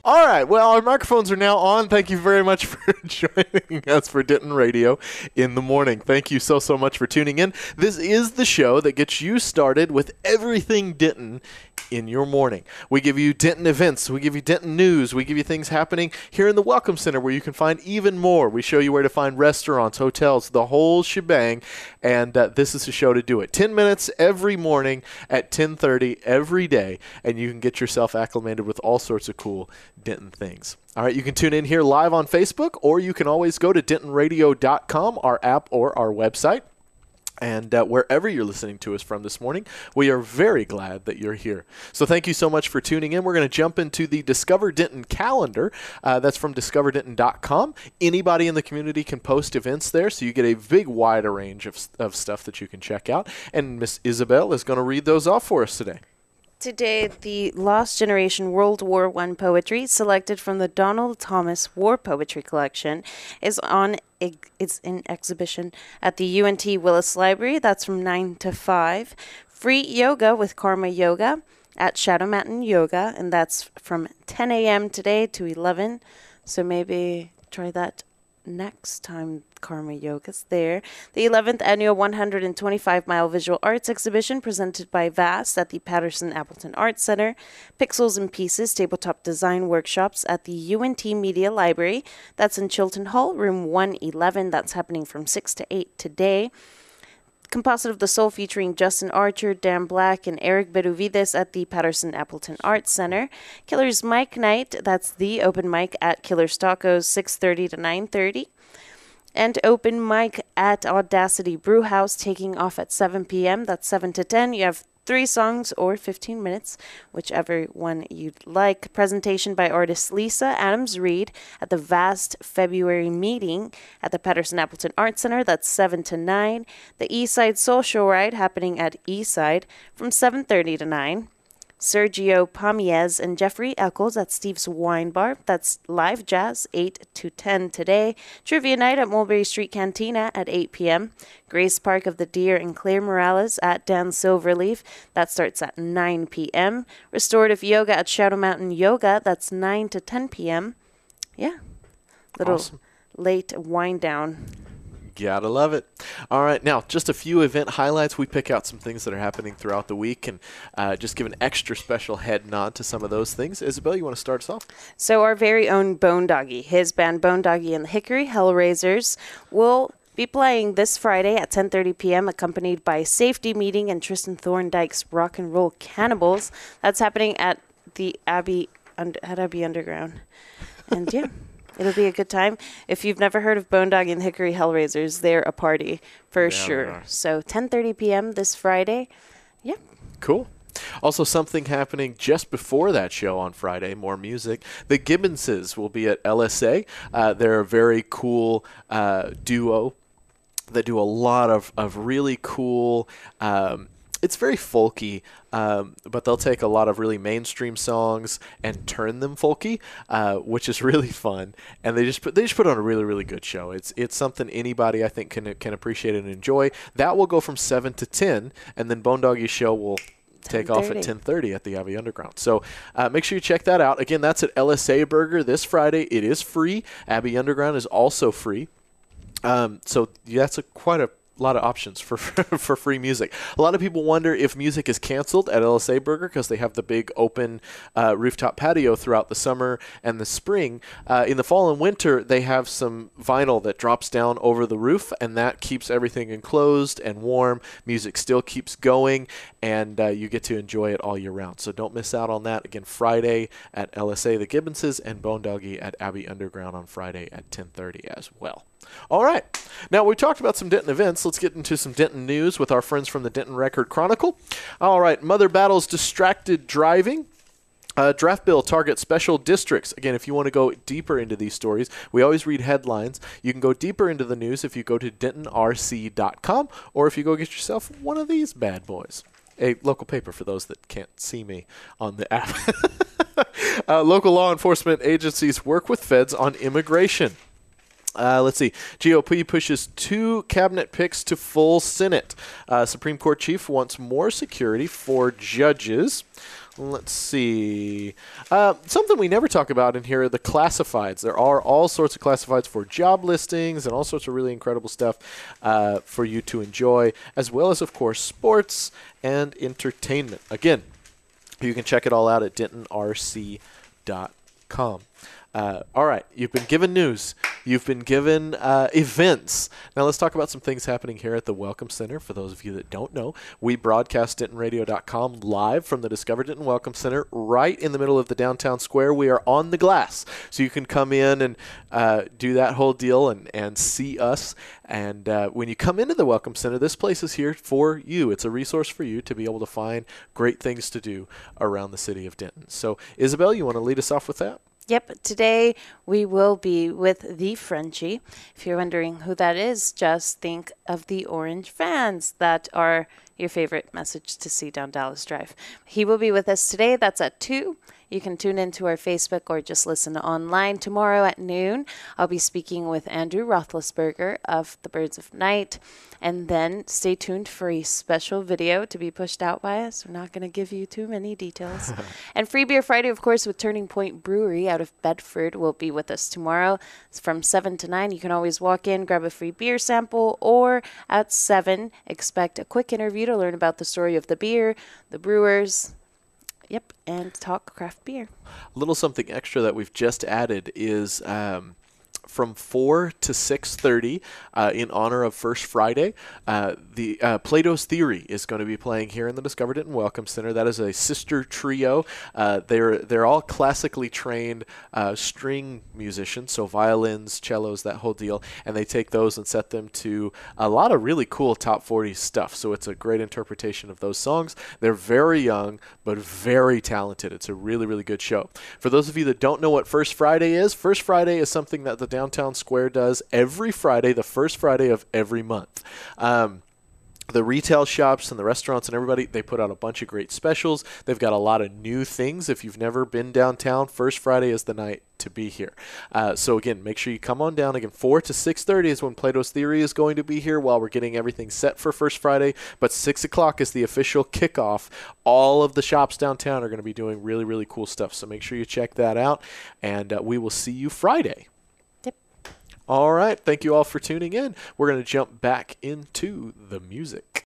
All right. Well, our microphones are now on. Thank you very much for joining us for Denton Radio in the morning. Thank you so much for tuning in. This is the show that gets you started with everything Denton in your morning. We give you Denton events. We give you Denton news. We give you things happening here in the Welcome Center where you can find even more. We show you where to find restaurants, hotels, the whole shebang. And this is the show to do it. 10 minutes every morning at 10:30 every day. And you can get yourself acclimated with all sorts of cool Denton things. All right, you can tune in here live on Facebook, or you can always go to dentonradio.com, our app or our website. And wherever you're listening to us from this morning, we are very glad that you're here. So thank you so much for tuning in. We're going to jump into the Discover Denton calendar. That's from discoverdenton.com. Anybody in the community can post events there, so you get a big, wider range of stuff that you can check out. And Miss Isabel is going to read those off for us today. Today, the Lost Generation World War I poetry, selected from the Donald Thomas War Poetry Collection, is in exhibition at the UNT Willis Library. That's from 9 to 5. Free yoga with Karma Yoga at Shadow Mountain Yoga, and that's from 10 a.m. today to 11. So maybe try that next time Karma Yoga's there. The 11th annual 125-mile visual arts exhibition presented by VAST at the Patterson-Appleton Arts Center. Pixels and Pieces tabletop design workshops at the UNT Media Library. That's in Chilton Hall, room 111. That's happening from 6 to 8 today. Composite of the Soul featuring Justin Archer, Dan Black, and Eric Beruvides at the Patterson-Appleton Arts Center. Killer's Mic Night, that's the open mic at Killer's Tacos, 6:30 to 9:30. And open mic at Audacity Brew House, taking off at 7 p.m. That's 7 to 10. You have 3 songs or 15 minutes, whichever one you'd like. Presentation by artist Lisa Adams-Reed at the VAST February meeting at the Patterson-Appleton Arts Center. That's 7 to 9. The Eastside Social Ride happening at Eastside from 7:30 to 9. Sergio Pamiez and Jeffrey Eccles at Steve's Wine Bar. That's live jazz, 8 to 10 today. Trivia night at Mulberry Street Cantina at 8 p.m. Grace Park of the Deer and Claire Morales at Dan Silverleaf. That starts at 9 p.m. Restorative yoga at Shadow Mountain Yoga. That's 9 to 10 p.m. Yeah. Little awesome. Late wind down. Gotta love it. All right, now just a few event highlights. We pick out some things that are happening throughout the week and just give an extra special head nod to some of those things. Isabel, you want to start us off? So our very own Bone Doggy, his band Bone Doggy and the Hickory Hellraisers will be playing this Friday at 10:30 p.m. accompanied by Safety Meeting and Tristan Thorndyke's Rock and Roll Cannibals. That's happening at the Abbey Underground. And yeah. It'll be a good time. If you've never heard of Bone Doggy and the Hickory Hellraisers, they're a party for sure. So 10:30 p.m. this Friday. Yeah. Cool. Also, something happening just before that show on Friday, more music. The Gibbonses will be at LSA. They're a very cool duo that do a lot of really cool it's very folky, but they'll take a lot of really mainstream songs and turn them folky, which is really fun. And they just put on a really, really good show. It's something anybody I think can appreciate and enjoy. That will go from 7 to 10, and then Bone Doggy's show will take off at 10:30 at the Abbey Underground. So make sure you check that out. Again, that's at LSA Burger this Friday. It is free. Abbey Underground is also free. So that's quite a lot of options for free music. A lot of people wonder if music is canceled at LSA Burger because they have the big open rooftop patio throughout the summer and the spring. In the fall and winter, they have some vinyl that drops down over the roof, and that keeps everything enclosed and warm. Music still keeps going, and you get to enjoy it all year round. So don't miss out on that. Again, Friday at LSA, the Gibbonses, and Bone Doggy at Abbey Underground on Friday at 10:30 as well. All right. Now, we talked about some Denton events. Let's get into some Denton news with our friends from the Denton Record Chronicle. All right. Mother battles distracted driving. Draft bill targets special districts. Again, if you want to go deeper into these stories, we always read headlines. You can go deeper into the news if you go to dentonrc.com, or if you go get yourself one of these bad boys. A local paper for those that can't see me on the app. Local law enforcement agencies work with feds on immigration. Let's see. GOP pushes 2 cabinet picks to full Senate. Supreme Court chief wants more security for judges. Let's see. Something we never talk about in here are the classifieds. There are all sorts of classifieds for job listings and all sorts of really incredible stuff for you to enjoy, as well as, of course, sports and entertainment. Again, you can check it all out at dentonrc.com. All right, you've been given news. You've been given events. Now let's talk about some things happening here at the Welcome Center. For those of you that don't know, we broadcast DentonRadio.com live from the Discover Denton Welcome Center right in the middle of the downtown square. We are on the glass, so you can come in and do that whole deal and see us. And when you come into the Welcome Center, this place is here for you. It's a resource for you to be able to find great things to do around the city of Denton. So, Isabel, you want to lead us off with that? Yep, today we will be with the Frenchie. If you're wondering who that is, just think of the orange fans that are your favorite message to see down Dallas Drive. He will be with us today. That's at 2. You can tune into our Facebook or just listen online. Tomorrow at noon, I'll be speaking with Andrew Roethlisberger of the Birds of Night. And then stay tuned for a special video to be pushed out by us. We're not going to give you too many details. And Free Beer Friday, of course, with Turning Point Brewery out of Bedford will be with us tomorrow. It's from 7 to 9. You can always walk in, grab a free beer sample, or at 7, expect a quick interview to learn about the story of the beer, the brewers, and talk craft beer. A little something extra that we've just added is from 4 to 6:30 in honor of First Friday. The Plato's Theory is going to be playing here in the Discover Denton Welcome Center. That is a sister trio. They're all classically trained string musicians, so violins, cellos, that whole deal, and they take those and set them to a lot of really cool top 40 stuff. So it's a great interpretation of those songs. They're very young but very talented. It's a really, really good show. For those of you that don't know what First Friday is something that the Downtown Square does every Friday, the first Friday of every month. The retail shops and the restaurants and everybody, they put out a bunch of great specials. They've got a lot of new things. If you've never been downtown, First Friday is the night to be here. So again, make sure you come on down. Again, 4 to 6:30 is when Plato's Theory is going to be here while we're getting everything set for First Friday. But 6 o'clock is the official kickoff. All of the shops downtown are going to be doing really, really cool stuff. So make sure you check that out. And we will see you Friday. All right. Thank you all for tuning in. We're going to jump back into the music.